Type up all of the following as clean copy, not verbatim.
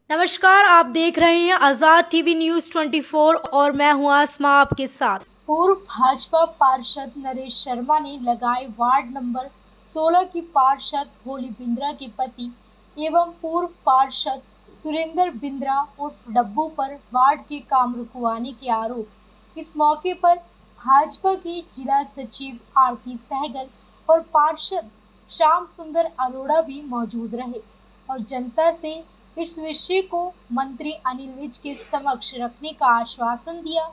नमस्कार, आप देख रहे हैं आजाद टीवी न्यूज 24 और मैं हूं आसमा आपके साथ। पूर्व भाजपा पार्षद नरेश शर्मा ने लगाए वार्ड नंबर 16 की पार्षद भोली बिंद्रा के पति एवं पूर्व पार्षद सुरेंद्र बिंद्रा उर्फ डब्बू पर वार्ड के काम रुकवाने के आरोप। इस मौके पर भाजपा के जिला सचिव आरती सहगल और पार्षद श्याम सुंदर अरोड़ा भी मौजूद रहे और जनता से इस विषय को मंत्री अनिल विज के समक्ष रखने का आश्वासन दिया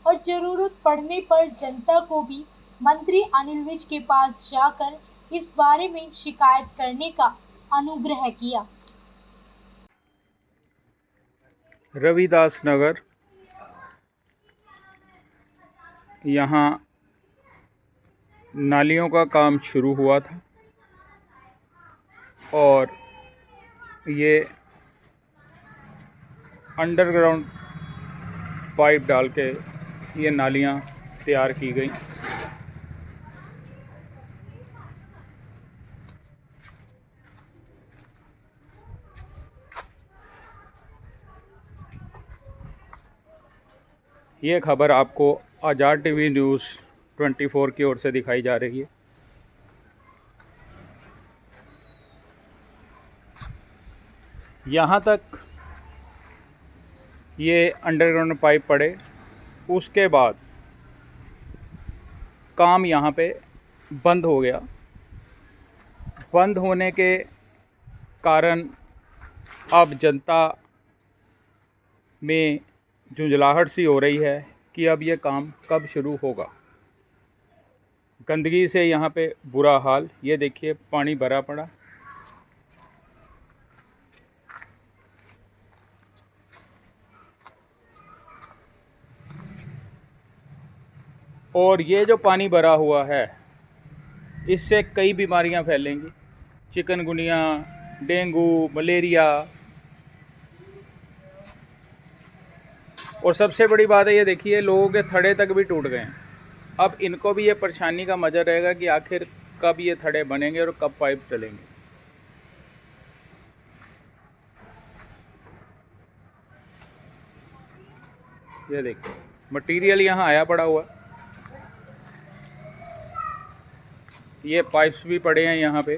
और जरूरत पड़ने पर जनता को भी मंत्री अनिल विज के पास जाकर इस बारे में शिकायत करने का अनुग्रह किया। रविदास नगर यहाँ नालियों का काम शुरू हुआ था और ये अंडरग्राउंड पाइप डाल के ये नालियाँ तैयार की गई। ये खबर आपको आज़ाद टीवी न्यूज़ 24 की ओर से दिखाई जा रही है। यहाँ तक ये अंडरग्राउंड पाइप पड़े, उसके बाद काम यहाँ पे बंद हो गया। बंद होने के कारण अब जनता में झुंझलाहट सी हो रही है कि अब ये काम कब शुरू होगा। गंदगी से यहाँ पे बुरा हाल, ये देखिए पानी भरा पड़ा। और ये जो पानी भरा हुआ है इससे कई बीमारियां फैलेंगी, चिकनगुनिया, डेंगू, मलेरिया। और सबसे बड़ी बात है, ये देखिए लोगों के थड़े तक भी टूट गए हैं। अब इनको भी ये परेशानी का मजा रहेगा कि आखिर कब ये थड़े बनेंगे और कब पाइप चलेंगे। ये देखिए मटेरियल यहाँ आया पड़ा हुआ, ये पाइप्स भी पड़े हैं यहाँ पे।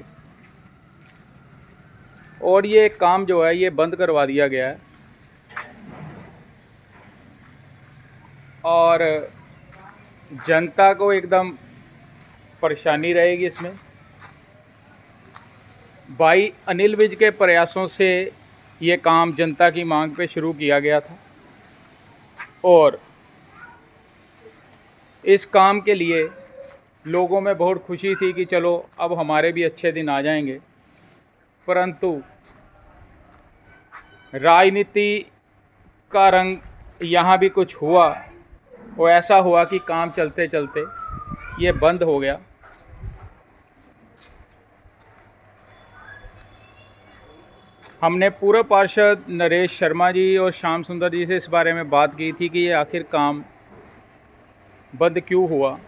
और ये काम जो है ये बंद करवा दिया गया है और जनता को एकदम परेशानी रहेगी इसमें। भाई अनिल विज के प्रयासों से ये काम जनता की मांग पे शुरू किया गया था और इस काम के लिए लोगों में बहुत खुशी थी कि चलो अब हमारे भी अच्छे दिन आ जाएंगे। परंतु राजनीति का रंग यहाँ भी कुछ हुआ और ऐसा हुआ कि काम चलते चलते ये बंद हो गया। हमने पूर्व पार्षद नरेश शर्मा जी और श्याम सुंदर जी से इस बारे में बात की थी कि ये आखिर काम बंद क्यों हुआ।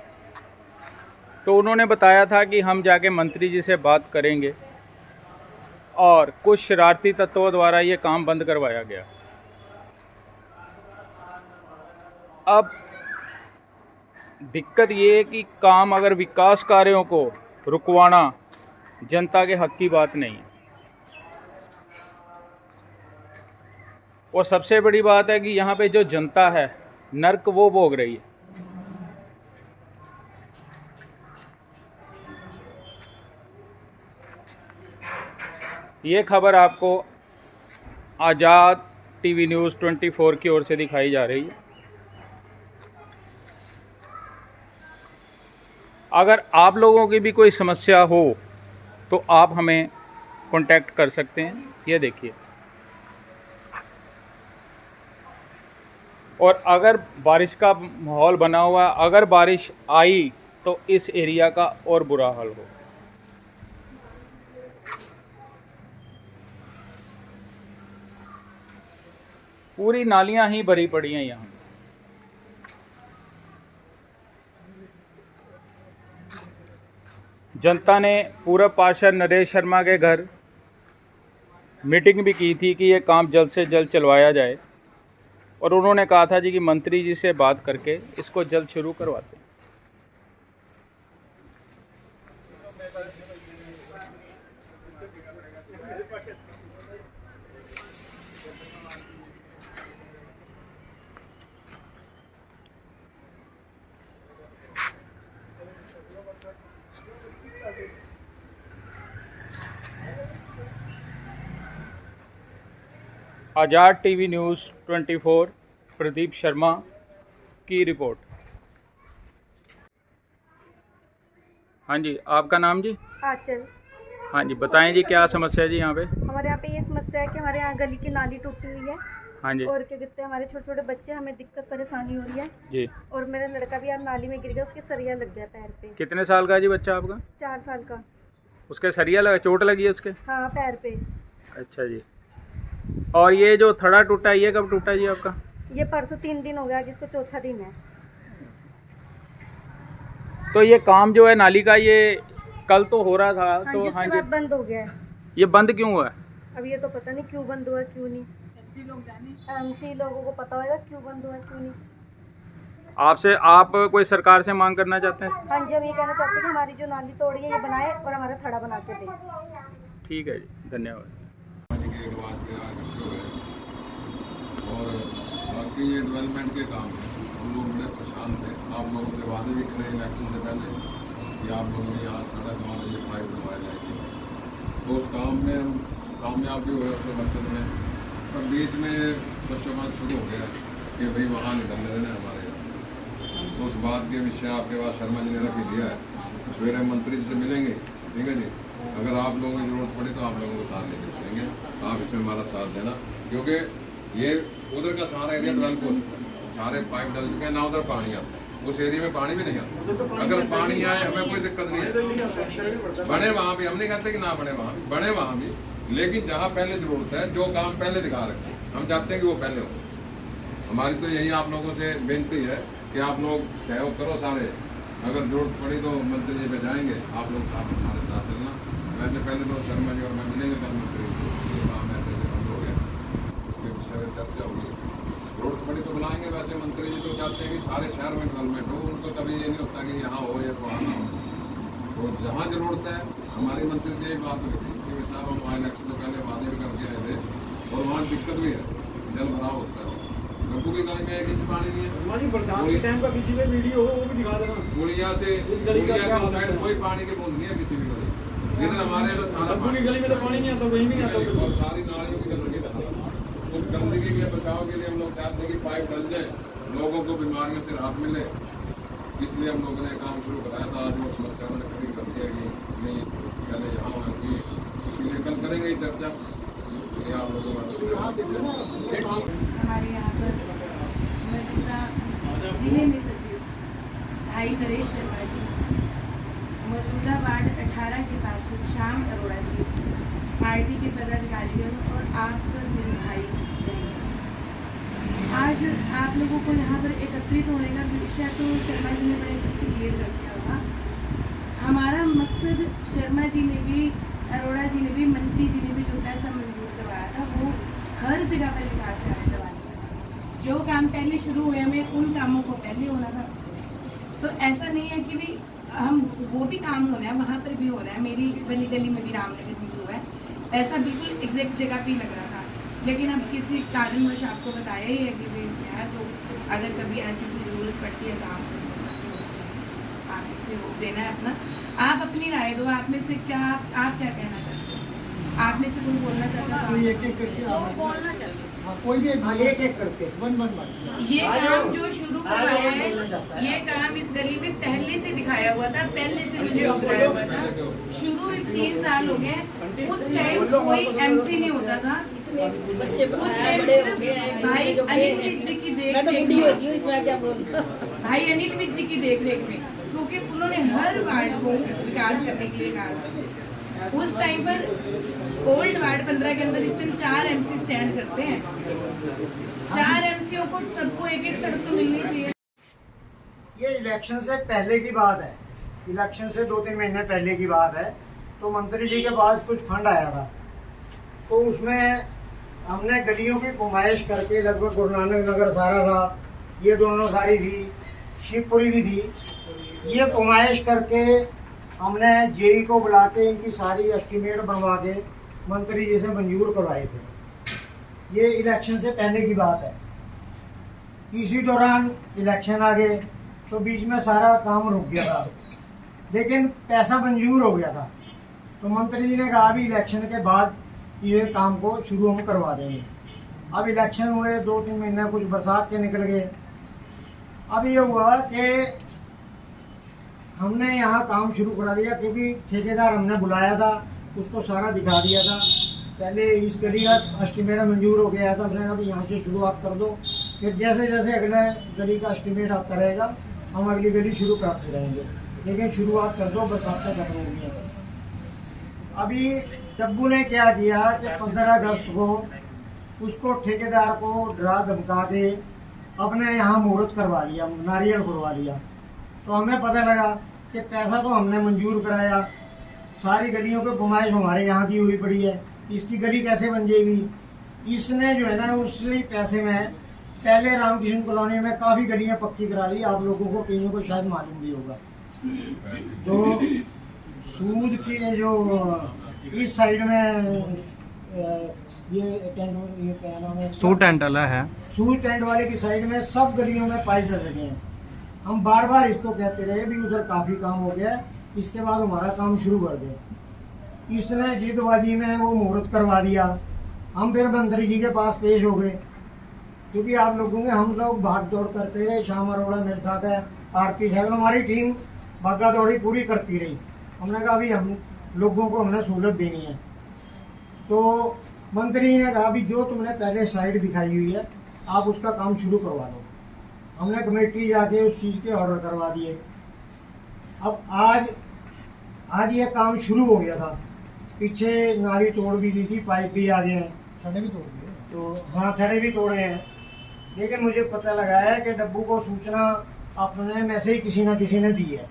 तो उन्होंने बताया था कि हम जाके मंत्री जी से बात करेंगे और कुछ शरारती तत्वों द्वारा ये काम बंद करवाया गया। अब दिक्कत ये है कि काम अगर विकास कार्यों को रुकवाना जनता के हक की बात नहीं है। और सबसे बड़ी बात है कि यहाँ पे जो जनता है नर्क वो भोग रही है। ये खबर आपको आज़ाद टीवी न्यूज़ 24 की ओर से दिखाई जा रही है। अगर आप लोगों की भी कोई समस्या हो तो आप हमें कांटेक्ट कर सकते हैं। ये देखिए, और अगर बारिश का माहौल बना हुआ, अगर बारिश आई तो इस एरिया का और बुरा हाल हो। पूरी नालियां ही भरी पड़ी हैं यहाँ। जनता ने पूर्व पार्षद नरेश शर्मा के घर मीटिंग भी की थी कि ये काम जल्द से जल्द चलवाया जाए, और उन्होंने कहा था जी कि मंत्री जी से बात करके इसको जल्द शुरू करवाते हैं। आज़ाद टीवी न्यूज़ 24 प्रदीप शर्मा की रिपोर्ट। हाँ जी, आपका नाम जी? आंचल। हाँ जी, बताएं जी क्या समस्या है जी यहाँ पे? हमारे यहाँ पे ये समस्या है कि हमारे यहाँ गली की नाली टूटी हुई है। हाँ जी और क्या कहते हैं, हमारे छोटे छोटे बच्चे, हमें दिक्कत परेशानी हो रही है जी। और मेरा लड़का भी यार नाली में गिर गया, उसके सरिया लग गया पैर पे। कितने साल का है जी बच्चा आपका? 4 साल का। उसके सरिया लगा, चोट लगी है उसके? हाँ, पैर पे। अच्छा जी। और ये जो थड़ा टूटा है ये कब टूटा जी आपका? ये परसों 3 दिन हो गया, जिसको चौथा दिन है। तो ये काम जो है नाली का, ये कल तो हो रहा था। हाँ तो जी, हाँ उसके जी, बाद बंद हो गया है। ये बंद क्यों हुआ है? अब ये तो पता नहीं क्यों बंद हुआ क्यों नहीं। एमसी लोगों को पता होगा क्यों बंद हुआ क्यों नहीं। आप कोई सरकार से मांग करना चाहते हैं? हाँ जी, हम ये कहना चाहते हैं कि हमारी जो नाली तोड़ी है ये बनाए और हमारा थड़ा बना के दे। ठीक है जी, धन्यवाद। और बाकी ये डेवलपमेंट के काम है, हम लोग बड़े परेशान थे। आप लोगों से वादे भी करे इलेक्शन से पहले कि आप लोगों ने यहाँ सड़क हमारे लिए पाइप बनवाई जाएगी, तो उस काम में हम कामयाब भी हुए उसके मकसद में। पर बीच में पश्चिमात शुरू हो गया कि भाई वहाँ निकल रहे हैं हमारे यहाँ। तो उस बात के विषय आपके पास शर्मा जी ने रख दिया है, सवेरे मंत्री जी से मिलेंगे, ठीक है जी। अगर आप लोगों की जरूरत पड़ी तो आप लोगों को साथ लेके चलेंगे, आप इसमें हमारा साथ देना, क्योंकि ये उधर का सारा एरिया डेवलप हो, सारे पाइप डल चुके हैं, ना उधर पानी आता, उस एरिया में पानी भी नहीं आता। अगर पानी आए हमें कोई दिक्कत नहीं है, बने वहाँ भी, हम नहीं कहते कि ना बने वहाँ भी, बने वहाँ भी, लेकिन जहाँ पहले जरूरत है, जो काम पहले दिखा रखे हम चाहते हैं कि वो पहले हो। हमारी तो यही आप लोगों से बेनती है कि आप लोग सहयोग करो सारे, अगर जरूरत पड़ी तो मंत्री जी पे जाएंगे, आप लोग साथ हमारे साथ चलना। वैसे पहले तो शर्मा जी और मैं मिलेंगे कल मंत्री जी, ये काम ऐसे बंद हो गया, इसके विषय में चर्चा होगी, जरूरत पड़ी तो बुलाएंगे। वैसे मंत्री जी तो चाहते हैं कि सारे शहर में डेवलपमेंट हो, उनको कभी ये नहीं होता कि यहाँ हो या वहाँ ना हो। तो जहाँ जरूरत है, हमारी मंत्री से यही बात हुई थी कि साहब हम वहाँ इलेक्शन से पहले वादे भी करके आए थे, और वहाँ दिक्कत भी है, जल भराव होता है। गप्पू की गली में एक इंच पानी नहीं है, बरसात के टाइम का किसी में वीडियो हो वो भी दिखा देना। गुड़िया से साइड कोई पानी की बूंद नहीं है किसी भी गली, इधर हमारे सारा गली में तो पानी नहीं आता, वहीं भी नहीं आता, और सारी नालियों की गंदगी रहती है। उस गंदगी के बचाव के लिए हम लोग चाहते हैं कि पाइप डल जाए, लोगों को बीमारियों से राहत मिले, इसलिए हम लोगों ने काम शुरू कराया था। आज वो समस्या उन्होंने खड़ी कर दिया कि नहीं पहले यहाँ होना चाहिए, इसलिए कल करेंगे ये चर्चा। आप लोगों हमारे यहाँ पर मौजूदा जिले में सचिव भाई नरेश शर्मा जी, मौजूदा वार्ड 18 के पार्षद श्याम अरोड़ा जी, पार्टी के पदाधिकारीगण और आप सब मेरे भाई बहन, आज आप लोगों को यहाँ पर एकत्रित होने का विषय तो शर्मा जी ने बड़े अच्छे से क्लियर कर दिया होगा। हमारा मकसद शर्मा जी ने भी, अरोड़ा जी ने भी, मंत्री जी ने भी जो पैसा मंजूर करवाया था वो हर जगह पर विकास कार्य करवाने था। जो काम पहले शुरू हुए हमें उन कामों को पहले होना था। तो ऐसा नहीं है कि भी हम वो भी काम हो रहा है, वहाँ पर भी हो रहा है, मेरी बनी गली में भी रामनगर में भी हुआ है, ऐसा बिल्कुल एग्जैक्ट जगह पे ही लग रहा था। लेकिन अब किसी कारणवश आपको बताया ही है कि भाई है, तो अगर कभी ऐसी कोई ज़रूरत पड़ती है तो आपसे होना चाहिए, आप इसे वो देना है अपना, आप अपनी राय दो। आप में से क्या आप क्या कहना चाहते हैं? आप में से कोई बोलना चाहता है? कोई एक-एक करके बोलना चाहिए। हाँ, कोई भी एक-एक करके वन ये काम जो शुरू करवाया है, ये काम इस गली में पहले से दिखाया हुआ था, पहले से वीडियो कराया हुआ था, शुरू 3 साल हो गए। उस टाइम कोई एमसी नहीं होता था, उस टाइम भाई अनिल विज जी की देख भाई अनिल विज जी की देख-रेख में, क्योंकि उन्होंने हर वार्ड को विकास करने के लिए कहा। उस टाइम पर ओल्ड वार्ड 15 के अंदर इस टाइम 4 एमसी स्टैंड करते हैं, 4 एमसीओ को सबको एक-एक सड़क तो मिलनी चाहिए। ये इलेक्शन से पहले की बात है, इलेक्शन से 2-3 महीने पहले की बात है। तो मंत्री जी के पास कुछ फंड आया था, तो उसमें हमने गलियों की नुमाइश करके लगभग गुरु नानक नगर सारा था, ये दोनों सारी थी, शिवपुरी भी थी, ये नुमाइश करके हमने जेई को बुला के इनकी सारी एस्टीमेट बनवा के मंत्री जी से मंजूर करवाए थे। ये इलेक्शन से पहले की बात है। इसी दौरान इलेक्शन आ गए तो बीच में सारा काम रुक गया था, लेकिन पैसा मंजूर हो गया था। तो मंत्री जी ने कहा अभी इलेक्शन के बाद ये काम को शुरू हम करवा देंगे। अब इलेक्शन हुए, 2-3 महीने कुछ बरसात के निकल गए। अब ये हुआ कि हमने यहाँ काम शुरू करा दिया, क्योंकि ठेकेदार हमने बुलाया था, उसको सारा दिखा दिया था। पहले इस गली का एस्टीमेट मंजूर हो गया था, हमने अभी यहाँ से शुरुआत कर दो, फिर जैसे जैसे अगले गली का एस्टीमेट आता रहेगा हम अगली गली शुरू कराते रहेंगे, लेकिन शुरुआत कर दो, बरसात का खत्म हो गया। अभी डब्बू ने क्या किया कि 15 अगस्त को उसको ठेकेदार को डरा धमका के अपने यहाँ मुहूर्त करवा लिया, नारियल करवा लिया। तो हमें पता लगा कि पैसा तो हमने मंजूर कराया, सारी गलियों की नुमाइश हमारे यहाँ की हुई पड़ी है, इसकी गली कैसे बन जाएगी। इसने जो है ना उसी पैसे में पहले रामकृष्ण कॉलोनी में काफ़ी गलियाँ पक्की करा ली। आप लोगों को कईयों को शायद मालूम भी होगा। तो सूद की जो इस साइड में ये क्या नाम है, सूट टेंट वाला है, सूट टेंट वाले की साइड में सब गलियों में पाइप डल रहे हैं। हम बार बार इसको कहते रहे भी उधर काफी काम हो गया, इसके बाद हमारा काम शुरू कर दे। इसने जिदबाजी में वो मुहूर्त करवा दिया। हम फिर मंत्री जी के पास पेश हो गए, क्योंकि आप लोगों के हम लोग भाग दौड़ करते रहे। श्याम अरोड़ा मेरे साथ है, आरती सहगल, हमारी टीम भागा दौड़ी पूरी करती रही। हमने कहा अभी हम लोगों को हमने सहूलत देनी है। तो मंत्री जी ने कहा अभी जो तुमने पहले साइड दिखाई हुई है आप उसका काम शुरू करवा दो। हमने कमेटी जाके उस चीज़ के ऑर्डर करवा दिए। अब आज ये काम शुरू हो गया था। पीछे नाली तोड़ भी दी थी, पाइप भी आ गए हैं, छड़े भी तोड़ दिए। तो हाँ, छड़े भी तोड़े हैं। लेकिन मुझे पता लगा है कि डब्बू को सूचना अपने में से ही किसी न किसी ने दी है।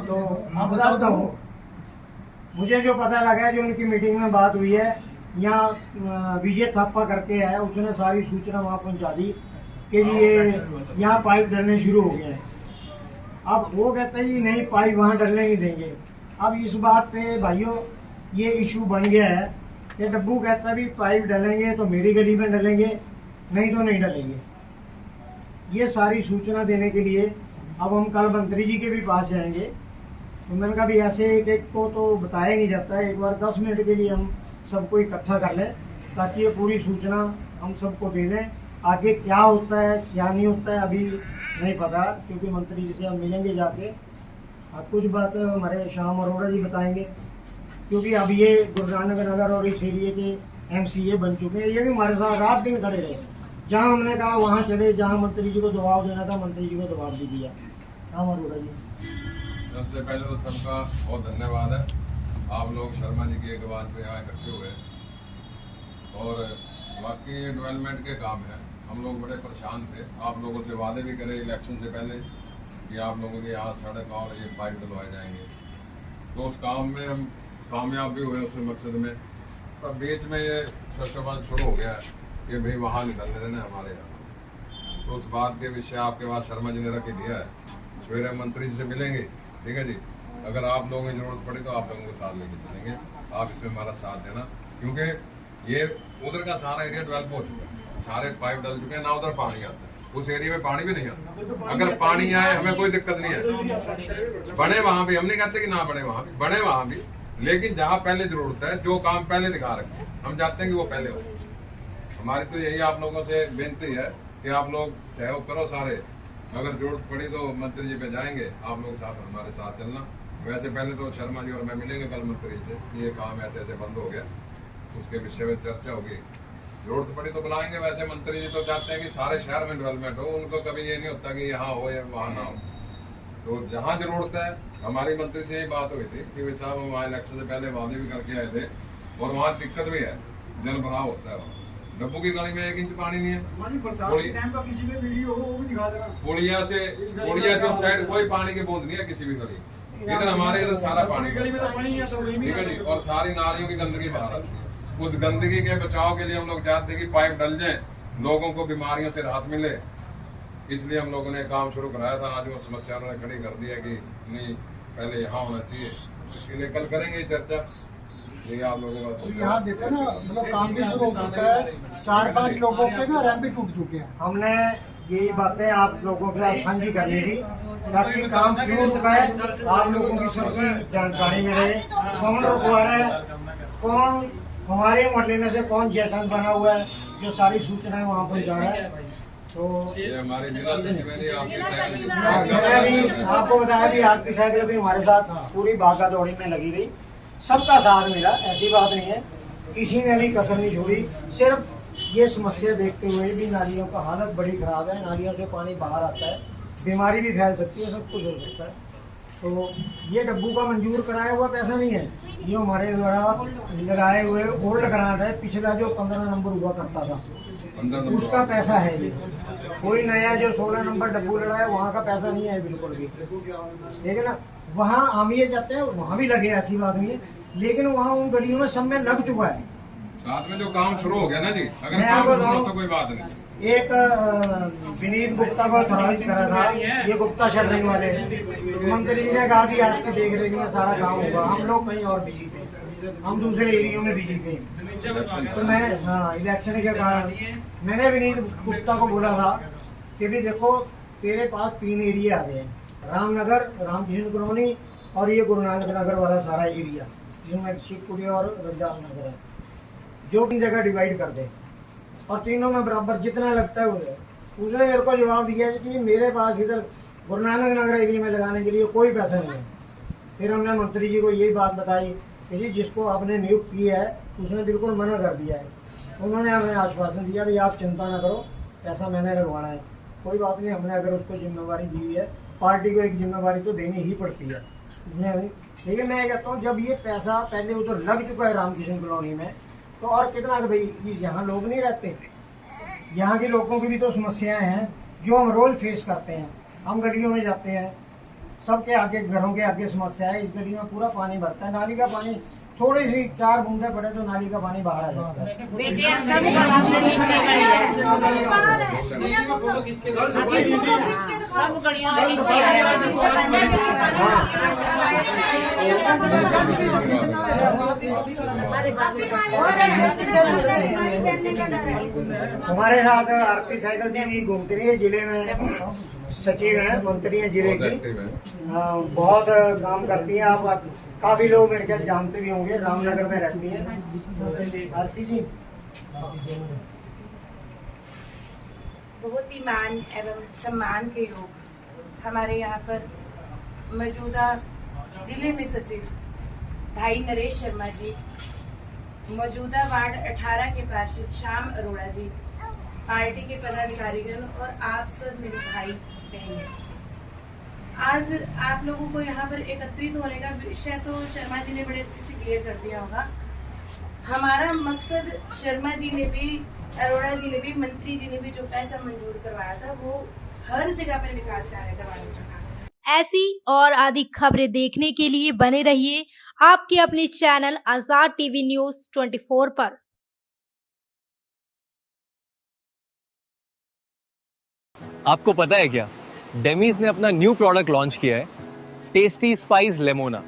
तो मैं बताता हूँ, मुझे जो पता लगा है, जो उनकी मीटिंग में बात हुई है, यहाँ विजय थापा करके है, उसने सारी सूचना वहाँ पहुँचा दी कि ये यहाँ पाइप डलने शुरू हो गए हैं। अब वो कहते हैं नहीं, पाइप वहाँ डलने नहीं देंगे। अब इस बात पे भाइयों ये इशू बन गया है कि डब्बू कहता है भी पाइप डलेंगे तो मेरी गली में डलेंगे, नहीं तो नहीं डलेंगे। ये सारी सूचना देने के लिए अब हम कल मंत्री जी के भी पास जाएंगे। तो मैंने कहा भी ऐसे एक को तो बताया नहीं जाता है, एक बार 10 मिनट के लिए हम सबको इकट्ठा कर लें, ताकि ये पूरी सूचना हम सबको दे दें। आगे क्या होता है क्या नहीं होता है अभी नहीं पता, क्योंकि मंत्री जी से हम मिलेंगे जाके। कुछ बात हमारे श्याम अरोड़ा जी बताएंगे, क्योंकि अब ये गुरु नानक नगर और इस एरिए के MCA बन चुके हैं। ये भी हमारे साथ रात दिन खड़े रहे, जहाँ हमने कहा वहाँ चले, जहाँ मंत्री जी को दबाव देना था मंत्री जी को दबाव भी दिया। श्याम अरोड़ा जी। सबसे पहले तो सबका बहुत धन्यवाद है, आप लोग शर्मा जी की अगवाई पे यहाँ इकट्ठे हुए। और बाकी डेवलपमेंट के काम है, हम लोग बड़े परेशान थे। आप लोगों से वादे भी करे इलेक्शन से पहले कि आप लोगों के यहाँ सड़क और ये पाइप डलवाए जाएंगे, तो उस काम में हम कामयाब भी हुए उस मकसद में। पर बीच में ये शशोबान शुरू हो गया कि भाई वहाँ निकलने देना हमारे यहाँ। तो उस बात के विषय आपके पास शर्मा जी ने रख दिया है। सवेरे मंत्री जी से मिलेंगे, ठीक है जी। अगर आप लोगों की जरूरत पड़ी तो आप लोगों को साथ लेके चलेंगे, आप इसमें हमारा साथ देना, क्योंकि ये उधर का सारा एरिया डेवलप हो चुका है, सारे पाइप डल चुके हैं, ना उधर पानी आता है, उस एरिया में पानी भी नहीं आता। अगर पानी आए हमें कोई दिक्कत नहीं है, बने वहां भी, हम नहीं कहते कि ना बने वहां भी, बने वहां भी, लेकिन जहाँ पहले जरूरत है, जो काम पहले दिखा रखे हम चाहते हैं कि वो पहले हो। हमारी तो यही आप लोगों से विनती है कि आप लोग सहयोग करो सारे। अगर जरूरत पड़ी तो मंत्री जी पे जाएंगे, आप लोग साथ हमारे साथ चलना। वैसे पहले तो शर्मा जी और मैं मिलेंगे कल मंत्री जी से, ये काम ऐसे ऐसे बंद हो गया, उसके विषय में चर्चा होगी। जरूरत पड़ी तो बुलाएंगे। वैसे मंत्री जी तो चाहते हैं कि सारे शहर में डेवलपमेंट हो, उनको कभी ये नहीं होता कि यहाँ हो या वहाँ ना हो। तो जहाँ जरूरत है, हमारी मंत्री से यही बात हुई थी कि वे साहब वहाँ इलेक्शन से पहले वादे भी करके आए थे, और वहाँ दिक्कत भी है, जल भराव होता है वहाँ। डब्बू की गली में 1 इंच पानी नहीं है। पुड़िया से उस साइड कोई पानी की बूंद नहीं है किसी भी गली। इधर हमारे इधर सारा पानी, ठीक है जी। और सारी नालियों की गंदगी बाहर आती है, उस गंदगी के बचाव के लिए हम लोग चाहते हैं कि पाइप डल जाए, लोगों को बीमारियों से राहत मिले। इसलिए हम लोगों ने काम शुरू कराया था। आज वो समस्या उन्होंने खड़ी कर दिया कि नहीं, पहले यहाँ होना चाहिए। इसके लिए कल करेंगे चर्चा। ये आप लोगों का यहाँ देखो ना, मतलब काम भी शुरू हो चुका है। 4-5 लोगों के ना रैंप भी टूट चुके हैं। हमने यही बातें आप लोगों के साथ साझी करनी थी ताकि काम क्यों रुका है आप लोगों की सबकी जानकारी में रहे। कौन रुकवा रहा है, कौन हमारे मोहल्ले में से कौन जैसन बना हुआ है, जो सारी सूचनाएं वहाँ पर जा रहा है। तो ये हमारे जिला सचिव ने मैंने भी आपको बताया भी आरती साइकिल भी हमारे साथ पूरी भागा दौड़ी में लगी रही। सबका साथ मिला, ऐसी बात नहीं है, किसी ने भी कसर नहीं छोड़ी। सिर्फ ये समस्या देखते हुए भी नालियों का हालत बड़ी खराब है, नालियों से पानी बाहर आता है, बीमारी भी फैल सकती है, सब कुछ हो सकता है। तो ये डब्बू का मंजूर कराया हुआ पैसा नहीं है, ये हमारे द्वारा लगाए हुए ओल्ड ग्रांट है। पिछला जो 15 नंबर हुआ करता था उसका पैसा है ये। कोई नया जो 16 नंबर डब्बू लड़ा है वहाँ का पैसा नहीं है बिल्कुल भी। लेकिन ना वहाँ हम ये जाते हैं, वहाँ भी लगे, ऐसी बात नहीं है, लेकिन वहाँ उन गलियों में सब में लग चुका है। साथ में जो काम शुरू हो गया ना जी, अगर मैं काम आपको शुरू हो बताऊं, तो कोई बात नहीं। एक विनीत गुप्ता को प्रभावित करा था, ये गुप्ता शटरिंग वाले मंत्री जी ने कहा कि आपकी देख रेख में सारा काम होगा। हम लोग कहीं और बिजी थे, हम दूसरे एरियो में बिजी थे। तो मैं इलेक्शन के कारण मैंने विनीत गुप्ता को बोला था कि भी देखो तेरे पास 3 एरिया आ गए हैं, रामनगर, रामकृष्ण कॉलोनी और ये गुरु नानक नगर वाला सारा एरिया, जिसमें शिवपुरी और रमजान नगर है, जो 3 जगह डिवाइड कर दे और तीनों में बराबर जितना लगता है उसने मेरे को जवाब दिया कि मेरे पास इधर गुरु नानक नगर एरिया में लगाने के लिए कोई पैसा नहीं है। फिर हमने मंत्री जी को यही बात बताई कि जी जिसको आपने नियुक्त किया है उसने बिल्कुल मना कर दिया है। उन्होंने हमें आश्वासन दिया कि आप चिंता न करो, पैसा मैंने लगवाना है, कोई बात नहीं। हमने अगर उसको जिम्मेवारी दी हुई है, पार्टी को एक जिम्मेवारी तो देनी ही पड़ती है। लेकिन मैं कहता हूँ जब ये पैसा पहले उधर लग चुका है रामकृष्ण कॉलोनी में, तो और कितना कि भाई यहाँ लोग नहीं रहते, यहाँ के लोगों की भी तो समस्याएं हैं जो हम रोज फेस करते हैं। हम गलियों में जाते हैं, सबके आगे, घरों के आगे समस्या है। इस गली में पूरा पानी भरता है, नाली का पानी थोड़ी सी 4 बूंदे पड़े तो नाली का पानी बाहर आ जाता है। हमारे साथ आरती साइकिल जी भी घूमती रही है, जिले में सचिव है, मंत्री है जिले की, बहुत काम करती है। आप काफी लोग मेरे ख्याल जानते भी होंगे, रामनगर में रहती है आरती जी। बहुत ही मान एवं सम्मान के योग हमारे यहाँ पर मौजूदा जिले में सचिव भाई नरेश शर्मा जी, मौजूदा वार्ड 18 के पार्षद श्याम अरोड़ा जी, पार्टी के पदाधिकारीगण और आप सब मेरे भाई बहन, आज आप लोगों को यहाँ पर एकत्रित होने का विषय तो शर्मा जी ने बड़े अच्छे से क्लियर कर दिया होगा। हमारा मकसद शर्मा जी ने भी, अरोड़ा जी ने भी, मंत्री जी ने भी जो पैसा मंजूर करवाया था वो हर जगह पर विकास कार्य करवाने का था। ऐसी और अधिक खबरें देखने के लिए बने रहिए आपके अपने चैनल आजाद टीवी न्यूज 24 पर। आपको पता है क्या, डेमीज ने अपना न्यू प्रोडक्ट लॉन्च किया है, टेस्टी स्पाइस लेमोना।